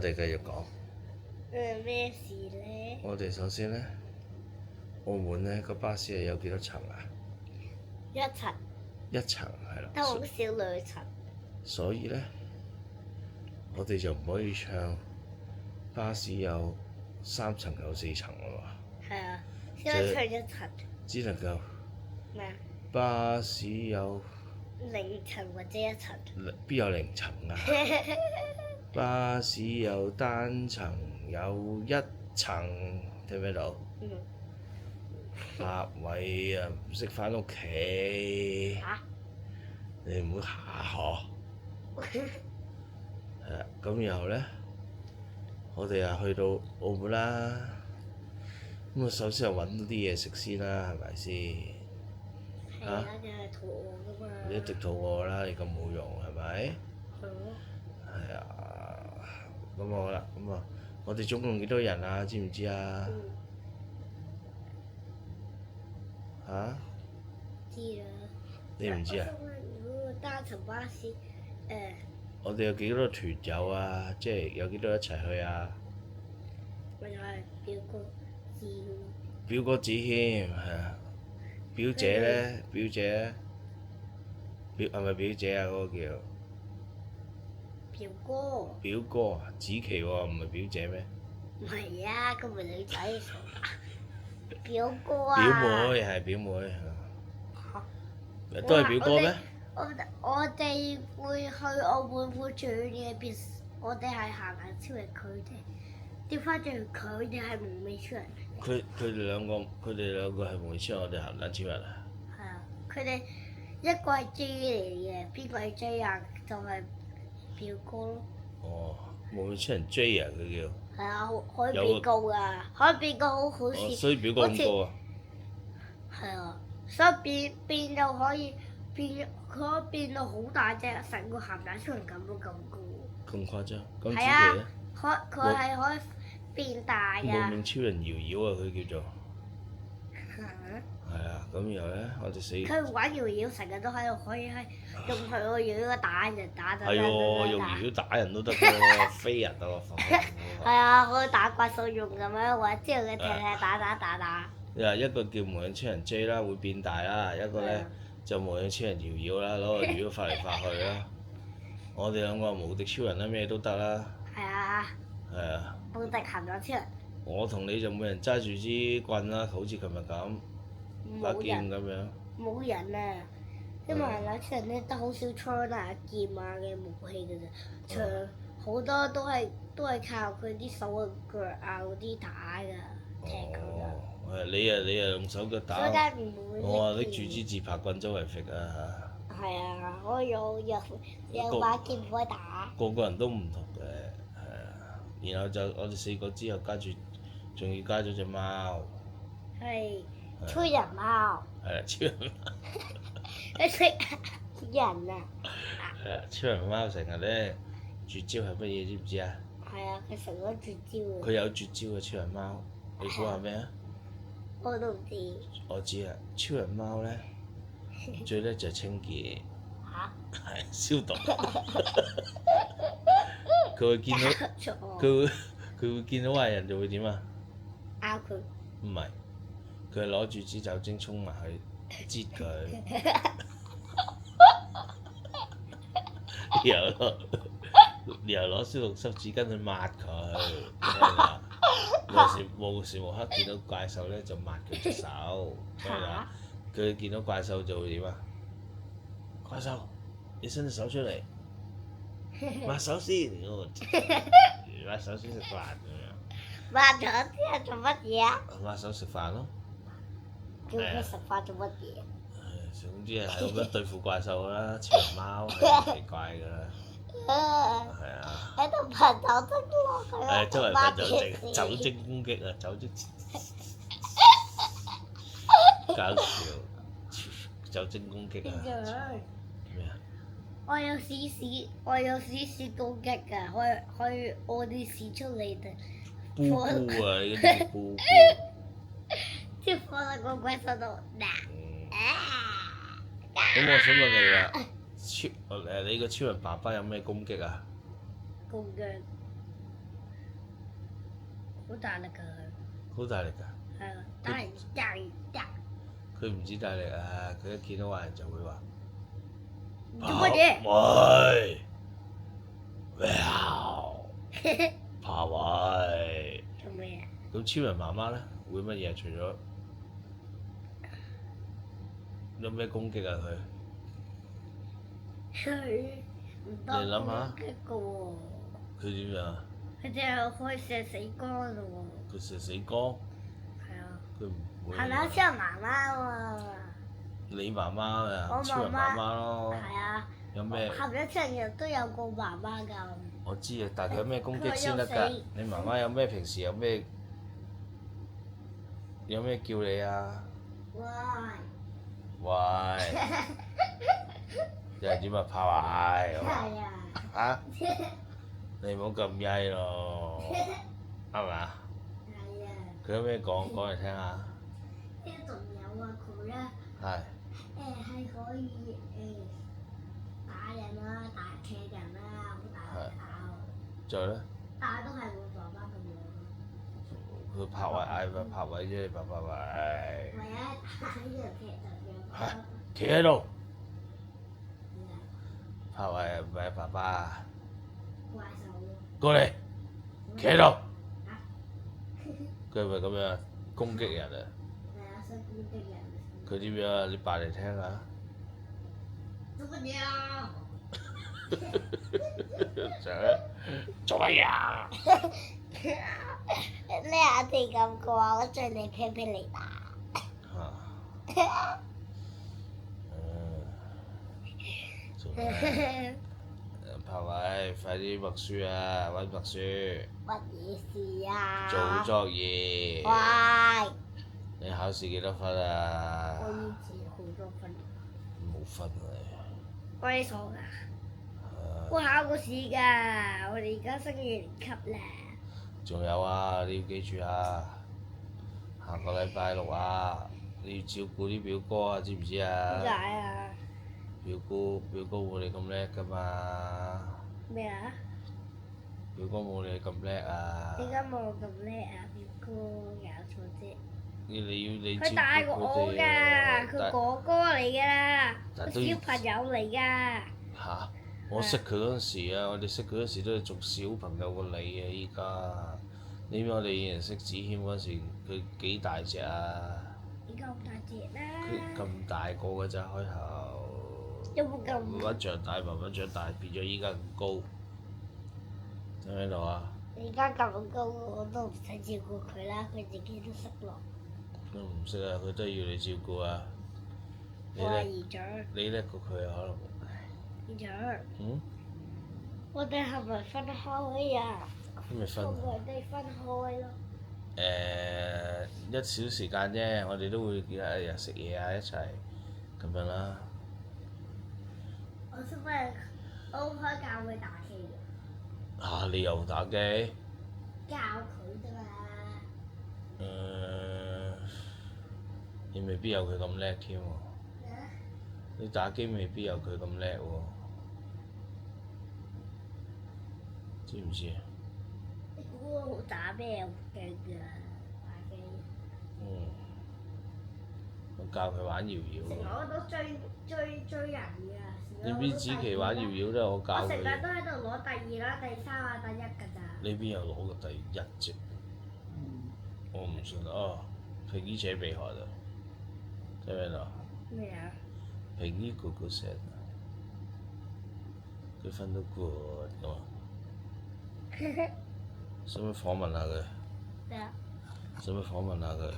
哋繼續講。咩事咧？我哋首先咧，澳門咧個巴士係有幾多層啊？一層，一層係啦。都好少兩層。所以咧，我哋就唔可以唱巴士有3層有4層啊嘛。係啊，先可以唱一層。只能夠咩啊？巴士有0層或者1層。邊有0層啊？巴士有單層有1層，聽唔聽到？立偉啊，唔識返屋企。嚇？你唔好下河。係啊，咁然後咧，我哋啊去到澳門啦。咁啊，首先係揾到啲嘢食先啦，係咪先？係啊，你係肚餓噶嘛？你一直肚餓啦，你咁冇用係咪？係咯。係啊，咁好啦，咁啊，我哋總共幾多人啊？知唔知啊？嚇？知啦。你唔知啊？如果單層巴士，我哋有幾多團友啊？即係有幾多一齊去啊？咪就係表哥知咯。表哥子添，係啊。表姐咧？表姐，係咪表姐啊？嗰個叫表哥。表哥啊，子琪喎，唔係表姐咩？唔係啊，佢咪女仔嚟㗎。表哥啊。表妹係表妹。都係表哥咩？我哋會去澳門會住嘅邊，我哋係行行超人，佢哋調翻轉，佢哋係蒙面超人。佢哋兩個係蒙面超人，我哋行緊超人啊！係啊，佢哋一個係 J 嚟嘅，邊個係 J 啊？就係表哥咯。哦，蒙面超人 J 啊，佢叫。係啊，可以變高㗎，可以變高好似。所以表哥咁高啊？係啊，所以變到可以變，佢可以變到好大隻，成個鹹蛋超人咁都咁高。咁誇張？咁係啊，子琪佢係可以變大㗎。蒙面超人瑤瑤啊，佢叫做。嚇！係啊，咁然後咧，我哋死。佢玩搖搖，成日都喺度可以係用佢個搖搖打人打係喎，用搖搖打人都得喎，飛人啊！係啊，可以打怪獸用咁樣，或者之後佢踢踢打。一個叫無影超人 J 啦，會變大啦；一個咧就無影超人瑤瑤啦，攞個瑤瑤發嚟發去啦。我哋兩個無敵超人啦，咩都得啦。係啊。係啊。無敵鹹蛋超人。我同你就每人揸住支棍啦，好似琴日咁，把劍咁樣。冇人啊！因為鹹蛋超人咧得好少槍啊、劍啊嘅武器㗎咋，長好多都係靠佢啲手啊、腳啊嗰啲打㗎，踢佢㗎。你啊用手腳打。我啊拎住支自拍棍周圍揈啊嚇。係啊，我有把劍可以打。個人都唔同嘅，係啊。然後就我哋4個之後仲要加咗隻貓。係。超人貓。係啊，超人貓。佢食人啊！係啊，超人貓成日咧絕招係乜嘢？知唔知啊？係啊，佢成日都絕招啊！佢有絕招嘅超人貓，你估下咩啊？我都唔知。我知啊，超人貓咧最叻就係清潔。嚇？係消毒。佢會見到佢會見到壞人就會點啊？咬佢。唔係，佢係攞住支酒精衝埋去擠佢，然後攞消毒濕紙巾去抹佢。無時無刻見到怪獸咧就抹佢隻手，佢見到怪獸就會點啊？怪獸，你伸隻手出嚟，抹手先，抹手先食飯咁樣。抹咗之後做乜嘢啊？抹手食飯咯。叫佢食飯做乜嘢？總之係咁樣對付怪獸啦，超人貓係奇怪㗎啦。係啊。喺度噴酒精落去。係周圍噴酒精攻擊啊！酒精搞笑，酒精攻擊啊！咩啊？我有屎攻擊㗎，可以屙啲屎出嚟嘅。布布啊！你嗰啲布布。即係放喺個鬼手度嗱。咁我想問你啦，你個超人爸爸有咩攻擊啊？攻擊。好大力㗎，好大力㗎。係啊，打人打人打。佢唔止大力啊！佢一見到壞人就會話：做乜嘢？喂！哇！爬位。做咩啊？咁超人媽媽咧會乜嘢？除咗有咩攻擊啊？佢唔多你諗下攻擊㗎喎，佢點樣啊？佢淨係可以射死光咯佢射死光，喎。係啊。佢唔會。係咪超人媽媽喎？你媽媽啊，我超人媽媽咯。係啊。有咩？係咪超人都有個媽媽㗎？我知啊，但係佢有咩攻擊先得佢㗎有死？你媽媽有咩？平時有咩叫你啊？喂！喂！又係點啊？拍壞咁係啊。啊！你唔好咁曳咯，係咪啊？係啊。佢有咩講嚟聽下？仲有啊，佢咧係係可以打人啦、打企人啦，好大力打喎。仲有咧？但係都係我爸爸咁樣。佢拍位嗌佢拍位啫，拍位。唯一打人踢就係讓企喺度拍位唔係爸爸，怪獸咯。過嚟企喺度。佢係咪咁樣攻擊人啊？係啊，想攻擊人。佢點樣啊？你扮嚟聽下。做乜嘢啊？做乜嘢啊？你阿弟咁講，我最你劈劈你打。做咩？拍位，快啲默書啊！温默書。乜嘢事啊？做作業。喂！你考試幾多分啊？我以前好多分。冇分啊你。龜數㗎。我考過試㗎，我哋而家升二年級啦。仲有啊！你要記住啊！下個禮拜六啊，你要照顧啲表哥啊，知唔知啊？點解啊？表哥冇你咁叻㗎嘛？咩啊？表哥冇你咁叻啊！點解冇我咁叻啊？表哥搞錯啫。你佢大過我㗎，佢哥哥嚟㗎，但都小朋友嚟㗎。嚇！我識佢嗰陣時啊，我哋識佢嗰陣時都係仲小朋友過你啊！依家你知我哋以前識子謙嗰陣時，佢幾大隻啊？而家咁大隻啦。佢咁大個㗎咋開頭。有冇咁？慢慢長大，慢慢長大，變咗依家咁高，聽唔聽到啊？而家咁高，我都唔使照顧佢啦，佢自己都識落。都唔識啊！佢都要你照顧啊！我係姨丈。你叻過佢啊，可能。姨丈。嗯？我哋係咪分開啊？咩分啊？我哋分開咯。一小時間啫，我哋都會日日食嘢啊，一齊咁樣啦。我識咩？我開教佢打機嘅。嚇！你又打機？教佢啫嘛。你未必有佢咁叻添喎。你打機未必有佢咁叻喎。知唔知啊？你估我打咩好勁㗎？打機。我教佢玩搖搖。成日我都追人㗎。你邊子琪玩搖搖都係我教佢。我成日都喺度攞第二啦、第三啊、第一㗎咋。你邊有攞過第一啫？我唔信啊！平姨姐鼻鼾啊！聽唔聽到？咩啊？平姨咕咕聲啊！佢瞓到 good 咁啊！使唔使訪問下佢？咩啊？使唔使訪問下佢？